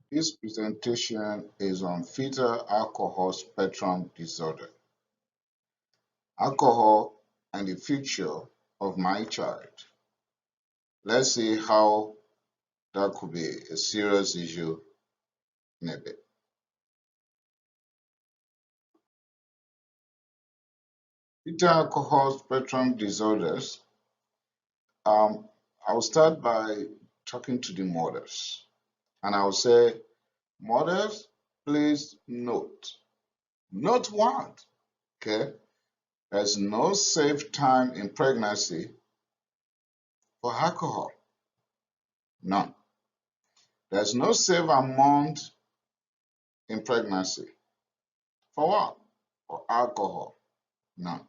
This presentation is on fetal alcohol spectrum disorder, alcohol and the future of my child. Let's see how that could be a serious issue in a bit. Fetal alcohol spectrum disorders. Um, I'll start by talking to the mothers, and I'll say, mothers, please note one, okay? There's no safe time in pregnancy for alcohol. None. There's no safe amount in pregnancy. For what? For alcohol. None.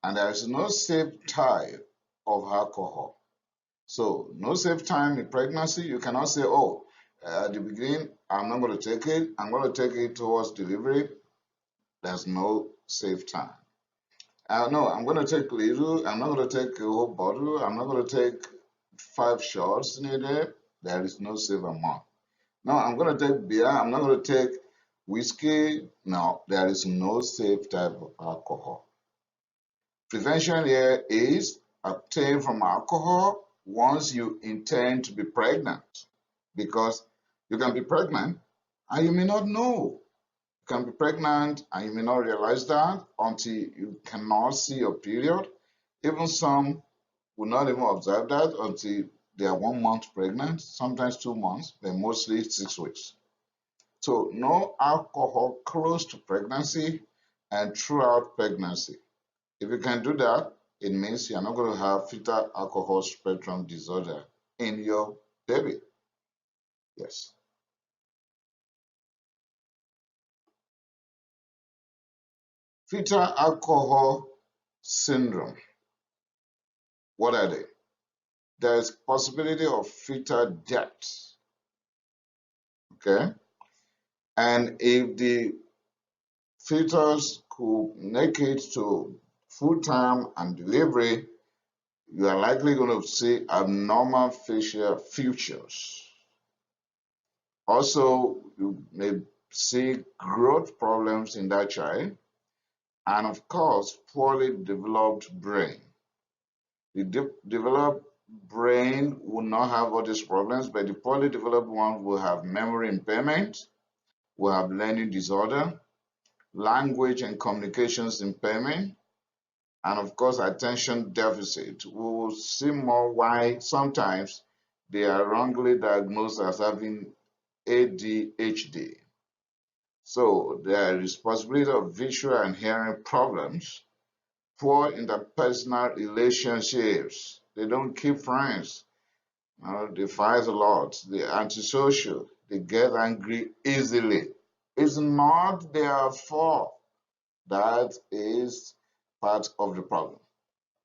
And there's no safe type of alcohol. So, no safe time in pregnancy. You cannot say, oh, at the beginning, I'm not going to take it. I'm going to take it towards delivery. There's no safe time. No, I'm going to take little. I'm not going to take a whole bottle. I'm not going to take 5 shots in a day. There is no safe amount. No, I'm going to take beer. I'm not going to take whiskey. No, there is no safe type of alcohol. Prevention here is abstain from alcohol once you intend to be pregnant, because you can be pregnant and you may not know. You can be pregnant and you may not realize that until you cannot see your period. Even some will not even observe that until they are 1 month pregnant, sometimes 2 months, but mostly 6 weeks. So no alcohol close to pregnancy and throughout pregnancy. If you can do that, it means you're not going to have fetal alcohol spectrum disorder in your baby. Yes. Fetal alcohol syndrome. What are they? There is possibility of fetal death. Okay. And if the fetus could make it to full term and delivery, you are likely going to see abnormal facial features. Also, you may see growth problems in that child, and of course, poorly developed brain. The developed brain will not have all these problems, but the poorly developed one will have memory impairment, will have learning disorder, language and communications impairment, and of course, attention deficit. We will see more why sometimes they are wrongly diagnosed as having ADHD. So there is possibility of visual and hearing problems, poor interpersonal relationships. They don't keep friends. They fight a lot. They're antisocial. They get angry easily. It's not their fault. That is part of the problem.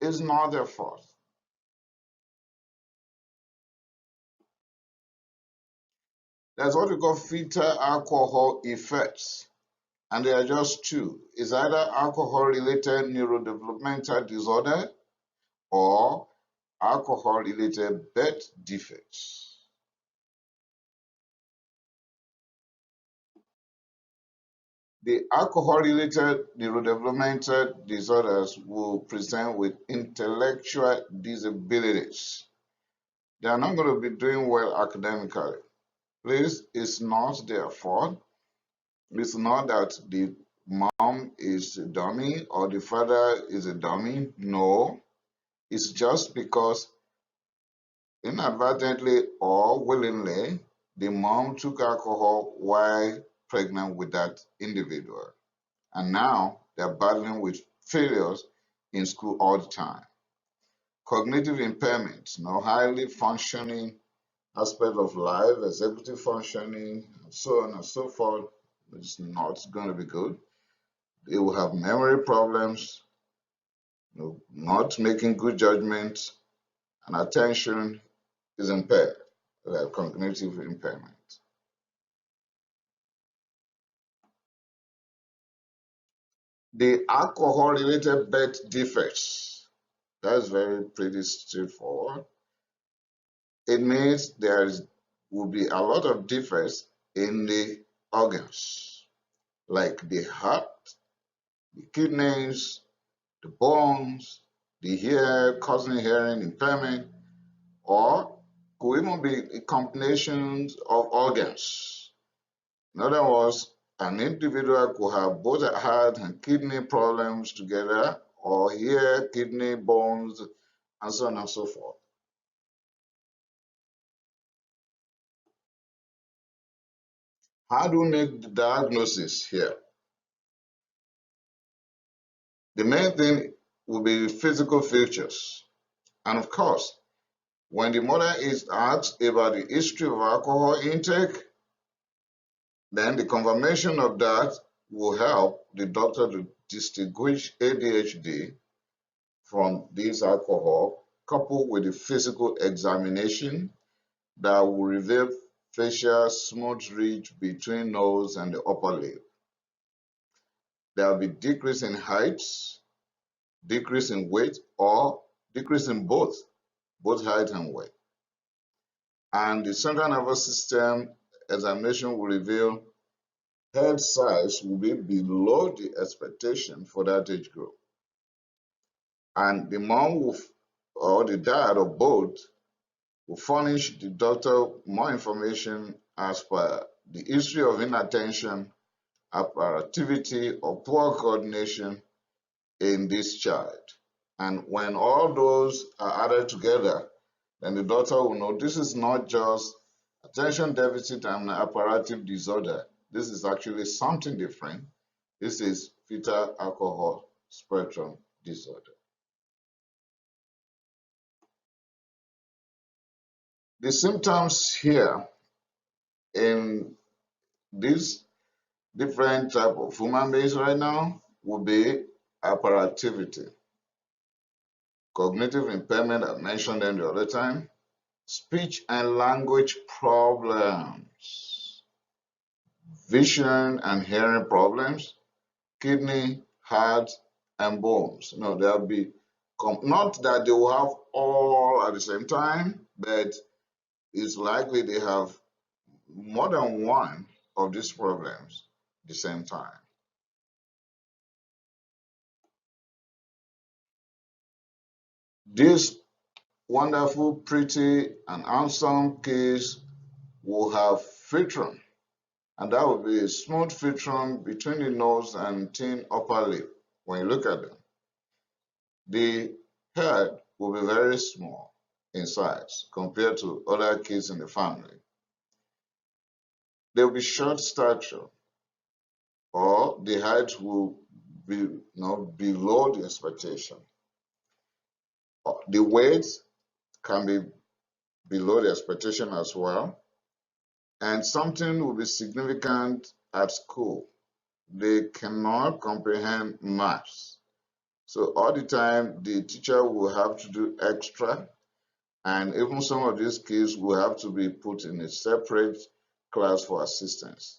It's not their fault. That's what we call fetal alcohol effects. And there are just two. It's either alcohol-related neurodevelopmental disorder or alcohol-related birth defects. The alcohol-related neurodevelopmental disorders will present with intellectual disabilities. They are not going to be doing well academically. Please, it's not their fault. It's not that the mom is a dummy or the father is a dummy. No, it's just because inadvertently or willingly, the mom took alcohol while pregnant with that individual. And now they're battling with failures in school all the time. Cognitive impairments, highly functioning aspect of life, executive functioning, and so on and so forth, is not going to be good. They will have memory problems, not making good judgments, and attention is impaired, like cognitive impairment. The alcohol-related birth defects, that's very pretty straightforward. It means will be a lot of defects in the organs, like the heart, the kidneys, the bones, the ear, causing hearing impairment, or could even be combinations of organs. In other words, an individual could have both heart and kidney problems together, or ear, kidney, bones, and so on and so forth. How do we make the diagnosis here? The main thing will be physical features. And of course, when the mother is asked about the history of alcohol intake, then the confirmation of that will help the doctor to distinguish ADHD from this alcohol, coupled with the physical examination that will reveal facial smooth ridge between nose and the upper lip. There will be decrease in height, decrease in weight, or decrease in both height and weight. And the central nervous system examination will reveal head size will be below the expectation for that age group. And the mom will, or the dad or both will furnish the doctor more information as per the history of inattention, hyperactivity, or poor coordination in this child. And when all those are added together, then the doctor will know this is not just attention deficit and hyperactive disorder. This is actually something different. This is fetal alcohol spectrum disorder. The symptoms here in this different type of human beings right now will be hyperactivity, cognitive impairment, I mentioned them the other time, speech and language problems, vision and hearing problems, kidney, heart, and bones. No, there'll be, not that they will have all at the same time, but it's likely they have more than one of these problems at the same time. This wonderful, pretty, and handsome kids will have filtrum, and that will be a smooth filtrum between the nose and thin upper lip when you look at them. The head will be very small in size compared to other kids in the family. They will be short stature, or the height will be below the expectation. The weight can be below the expectation as well, and something will be significant at school. They cannot comprehend maths. So all the time, the teacher will have to do extra, and even some of these kids will have to be put in a separate class for assistance.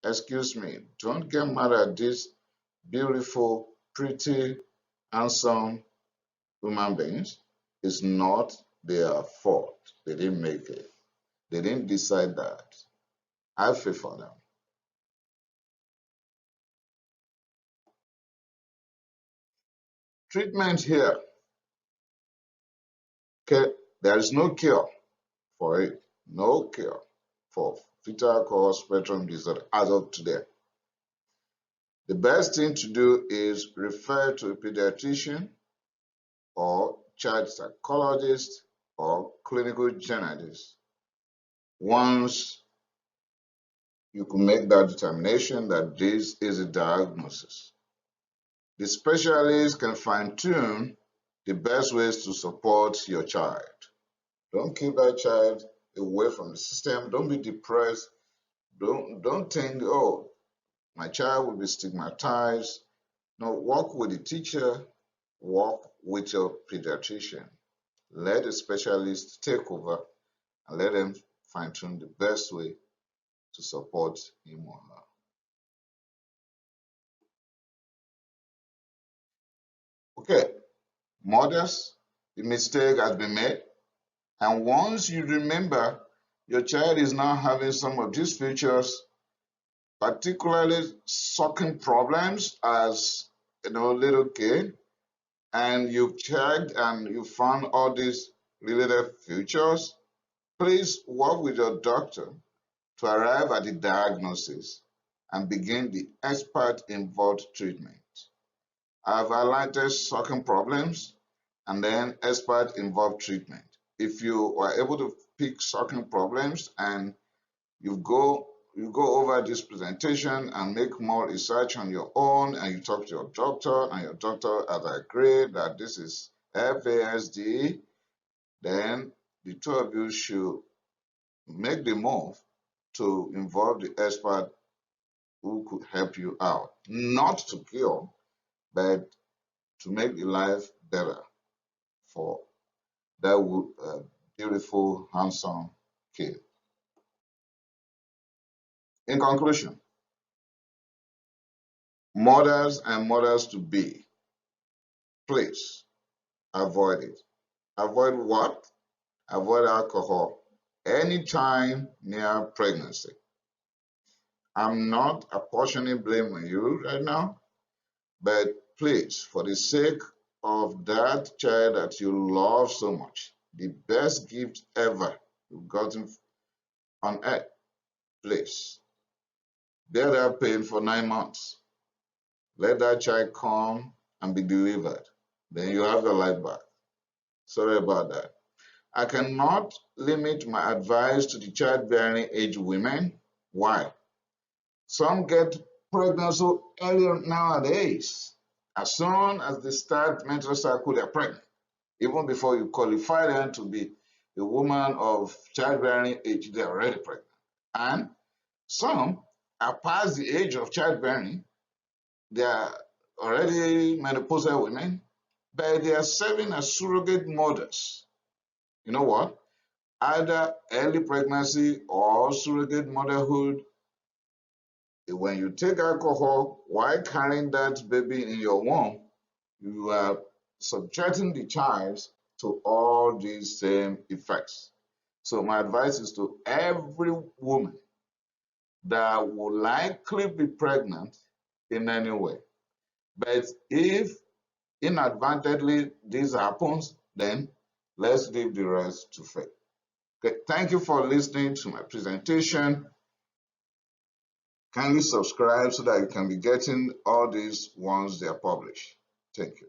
Excuse me, don't get mad at these beautiful, pretty, handsome human beings. It's not their fault. They didn't make it. They didn't decide that. I feel for them. Treatment here, okay, there is no cure for it. No cure for fetal alcohol spectrum disorder as of today. The best thing to do is refer to a pediatrician or child psychologist or clinical journalist once you can make that determination that this is a diagnosis. The specialist can fine-tune the best ways to support your child. Don't keep that child away from the system. Don't be depressed. Don't think, oh, my child will be stigmatized. No, work with the teacher, work with your pediatrician. Let the specialist take over and let them fine-tune the best way to support him or her. Okay, mothers, the mistake has been made. And once you remember Your child is now having some of these features, particularly sucking problems as little kid, and you've checked and you found all these related features, please work with your doctor to arrive at the diagnosis and begin the expert-involved treatment. I've highlighted sucking problems and then expert-involved treatment. If you are able to pick sucking problems and you go over this presentation and make more research on your own, and you talk to your doctor, and your doctor has agreed that this is FASD, then the two of you should make the move to involve the expert who could help you out, not to cure, but to make the life better for that beautiful, handsome kid. In conclusion, mothers and mothers to be, please avoid it. Avoid what? Avoid alcohol anytime near pregnancy. I'm not apportioning blame on you right now, but please, for the sake of that child that you love so much, the best gift ever you've gotten on earth, please bear that pain for 9 months. Let that child come and be delivered. Then you have your life back. Sorry about that. I cannot limit my advice to the childbearing age women. Why? Some get pregnant so early nowadays. As soon as they start menstrual cycle, they're pregnant. Even before you qualify them to be a woman of childbearing age, they're already pregnant. And some are past the age of childbearing. They are already menopausal women, but they are serving as surrogate mothers. You know what? Either early pregnancy or surrogate motherhood, when you take alcohol while carrying that baby in your womb, you are subjecting the child to all these same effects. So my advice is to every woman that will likely be pregnant in any way. But if inadvertently this happens, then let's leave the rest to fate. Okay, thank you for listening to my presentation. Kindly subscribe so that you can be getting all these once they are published. Thank you.